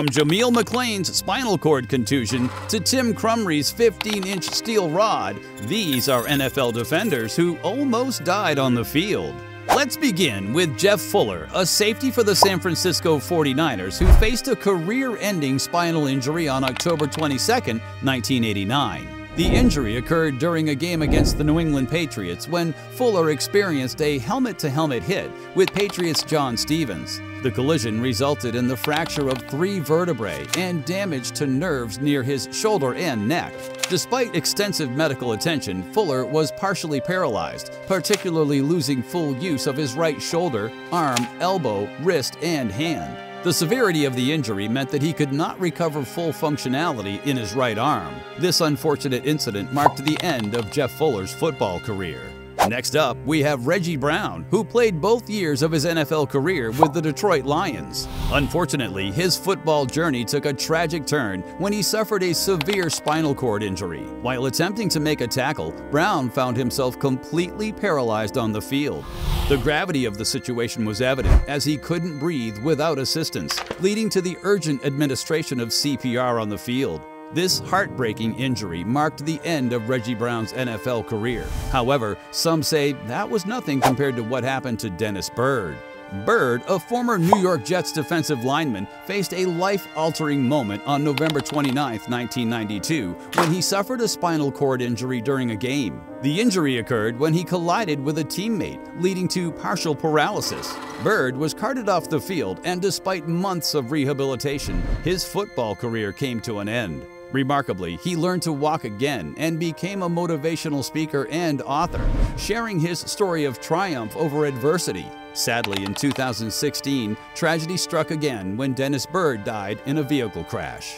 From Jameel McClain's spinal cord contusion to Tim Krumrie's 15-inch steel rod, these are NFL defenders who almost died on the field. Let's begin with Jeff Fuller, a safety for the San Francisco 49ers who faced a career-ending spinal injury on October 22, 1989. The injury occurred during a game against the New England Patriots when Fuller experienced a helmet-to-helmet hit with Patriots' John Stevens. The collision resulted in the fracture of 3 vertebrae and damage to nerves near his shoulder and neck. Despite extensive medical attention, Fuller was partially paralyzed, particularly losing full use of his right shoulder, arm, elbow, wrist, and hand. The severity of the injury meant that he could not recover full functionality in his right arm. This unfortunate incident marked the end of Jeff Fuller's football career. Next up, we have Reggie Brown, who played both years of his NFL career with the Detroit Lions. Unfortunately, his football journey took a tragic turn when he suffered a severe spinal cord injury. While attempting to make a tackle, Brown found himself completely paralyzed on the field. The gravity of the situation was evident as he couldn't breathe without assistance, leading to the urgent administration of CPR on the field. This heartbreaking injury marked the end of Reggie Brown's NFL career. However, some say that was nothing compared to what happened to Dennis Byrd. Byrd, a former New York Jets defensive lineman, faced a life-altering moment on November 29, 1992, when he suffered a spinal cord injury during a game. The injury occurred when he collided with a teammate, leading to partial paralysis. Byrd was carted off the field, and despite months of rehabilitation, his football career came to an end. Remarkably, he learned to walk again and became a motivational speaker and author, sharing his story of triumph over adversity. Sadly, in 2016, tragedy struck again when Dennis Byrd died in a vehicle crash.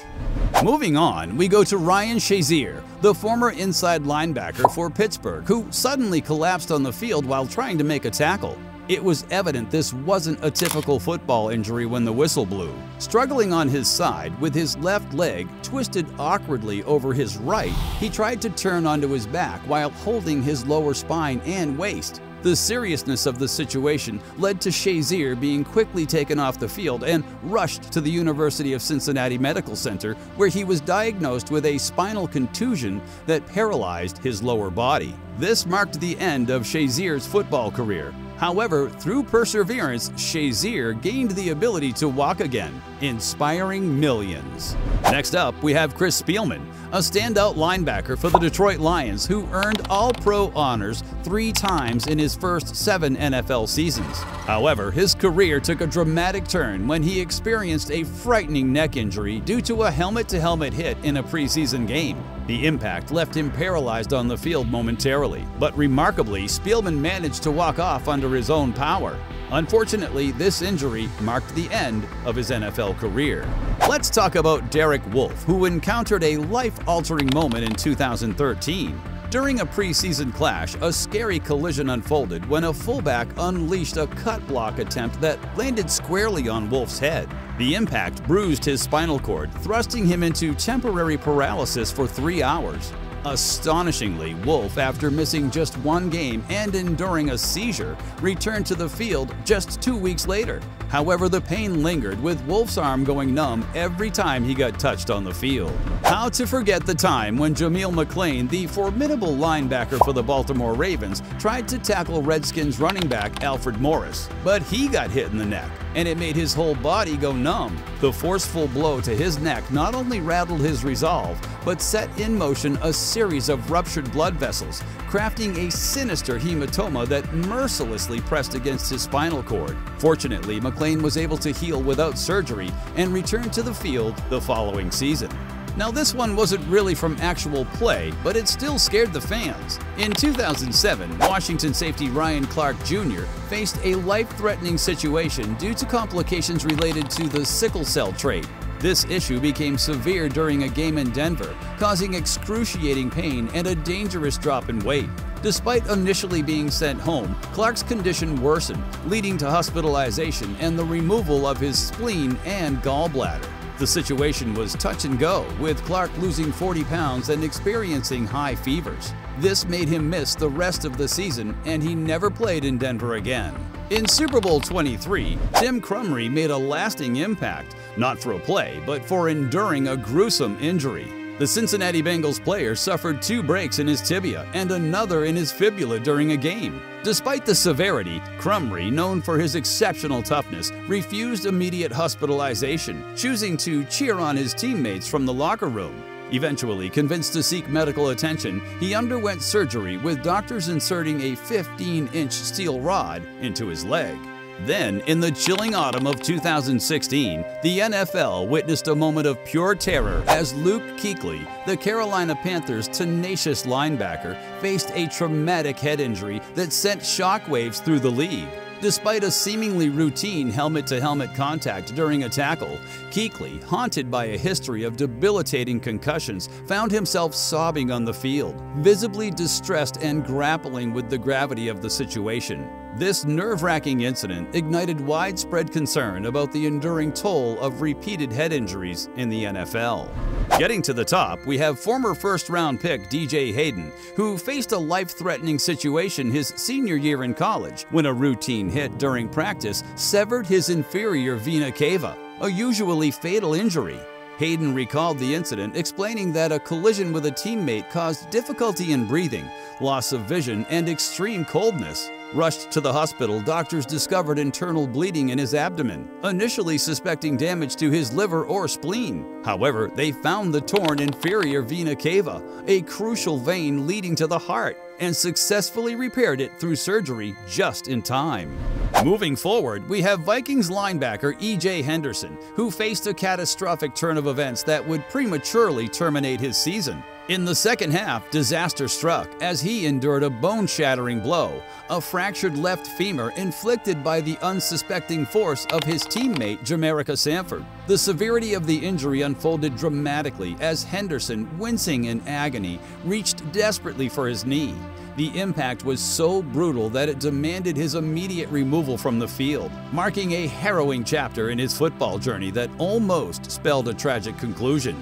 Moving on, we go to Ryan Shazier, the former inside linebacker for Pittsburgh, who suddenly collapsed on the field while trying to make a tackle. It was evident this wasn't a typical football injury when the whistle blew. Struggling on his side, with his left leg twisted awkwardly over his right, he tried to turn onto his back while holding his lower spine and waist. The seriousness of the situation led to Shazier being quickly taken off the field and rushed to the University of Cincinnati Medical Center, where he was diagnosed with a spinal contusion that paralyzed his lower body. This marked the end of Shazier's football career. However, through perseverance, Shazier gained the ability to walk again, inspiring millions. Next up, we have Chris Spielman, a standout linebacker for the Detroit Lions who earned All-Pro honors 3 times in his first 7 NFL seasons. However, his career took a dramatic turn when he experienced a frightening neck injury due to a helmet-to-helmet hit in a preseason game. The impact left him paralyzed on the field momentarily, but remarkably, Spielman managed to walk off under his own power. Unfortunately, this injury marked the end of his NFL career. Let's talk about Derek Wolfe, who encountered a life-altering moment in 2013. During a preseason clash, a scary collision unfolded when a fullback unleashed a cut block attempt that landed squarely on Wolfe's head. The impact bruised his spinal cord, thrusting him into temporary paralysis for 3 hours. Astonishingly, Wolfe, after missing just 1 game and enduring a seizure, returned to the field just 2 weeks later. However, the pain lingered, with Wolfe's arm going numb every time he got touched on the field. How to forget the time when Jameel McClain, the formidable linebacker for the Baltimore Ravens, tried to tackle Redskins running back Alfred Morris, but he got hit in the neck, and it made his whole body go numb. The forceful blow to his neck not only rattled his resolve, but set in motion a series of ruptured blood vessels, crafting a sinister hematoma that mercilessly pressed against his spinal cord. Fortunately, McClain was able to heal without surgery and return to the field the following season. Now, this one wasn't really from actual play, but it still scared the fans. In 2007, Washington safety Ryan Clark Jr. faced a life-threatening situation due to complications related to the sickle cell trait. This issue became severe during a game in Denver, causing excruciating pain and a dangerous drop in weight. Despite initially being sent home, Clark's condition worsened, leading to hospitalization and the removal of his spleen and gallbladder. The situation was touch and go, with Clark losing 40 pounds and experiencing high fevers. This made him miss the rest of the season, and he never played in Denver again. In Super Bowl 23, Tim Krumrie made a lasting impact, not for a play, but for enduring a gruesome injury. The Cincinnati Bengals player suffered 2 breaks in his tibia and another in his fibula during a game. Despite the severity, Krumrie, known for his exceptional toughness, refused immediate hospitalization, choosing to cheer on his teammates from the locker room. Eventually convinced to seek medical attention, he underwent surgery with doctors inserting a 15-inch steel rod into his leg. Then, in the chilling autumn of 2016, the NFL witnessed a moment of pure terror as Luke Kuechly, the Carolina Panthers' tenacious linebacker, faced a traumatic head injury that sent shockwaves through the league. Despite a seemingly routine helmet-to-helmet contact during a tackle, Kuechly, haunted by a history of debilitating concussions, found himself sobbing on the field, visibly distressed and grappling with the gravity of the situation. This nerve-wracking incident ignited widespread concern about the enduring toll of repeated head injuries in the NFL. Getting to the top, we have former first-round pick DJ Hayden, who faced a life-threatening situation his senior year in college when a routine hit during practice severed his inferior vena cava, a usually fatal injury. Hayden recalled the incident, explaining that a collision with a teammate caused difficulty in breathing, loss of vision, and extreme coldness. Rushed to the hospital, doctors discovered internal bleeding in his abdomen, initially suspecting damage to his liver or spleen. However, they found the torn inferior vena cava, a crucial vein leading to the heart, and successfully repaired it through surgery just in time. Moving forward, we have Vikings linebacker E.J. Henderson, who faced a catastrophic turn of events that would prematurely terminate his season. In the second half, disaster struck as he endured a bone-shattering blow, a fractured left femur inflicted by the unsuspecting force of his teammate Jamarica Sanford. The severity of the injury unfolded dramatically as Henderson, wincing in agony, reached desperately for his knee. The impact was so brutal that it demanded his immediate removal from the field, marking a harrowing chapter in his football journey that almost spelled a tragic conclusion.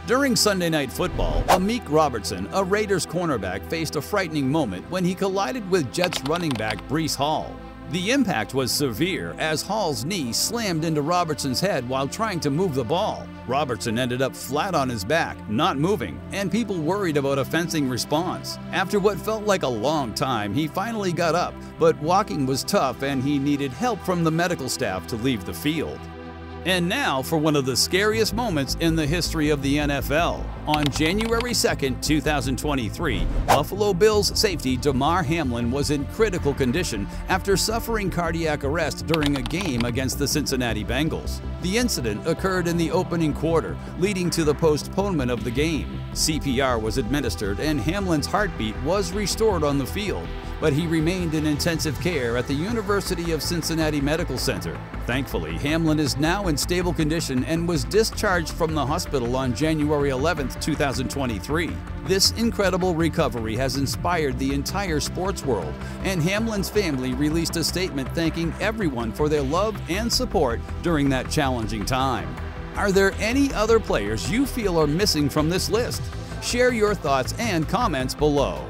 During Sunday Night Football, Aiyuk Robertson, a Raiders cornerback, faced a frightening moment when he collided with Jets running back Breece Hall. The impact was severe as Hall's knee slammed into Robertson's head while trying to move the ball. Robertson ended up flat on his back, not moving, and people worried about a fencing response. After what felt like a long time, he finally got up, but walking was tough and he needed help from the medical staff to leave the field. And now for one of the scariest moments in the history of the NFL. On January 2, 2023, Buffalo Bills safety Damar Hamlin was in critical condition after suffering cardiac arrest during a game against the Cincinnati Bengals. The incident occurred in the opening quarter, leading to the postponement of the game. CPR was administered and Hamlin's heartbeat was restored on the field, but he remained in intensive care at the University of Cincinnati Medical Center. Thankfully, Hamlin is now in stable condition and was discharged from the hospital on January 11, 2023. This incredible recovery has inspired the entire sports world, and Hamlin's family released a statement thanking everyone for their love and support during that challenging time. Are there any other players you feel are missing from this list? Share your thoughts and comments below.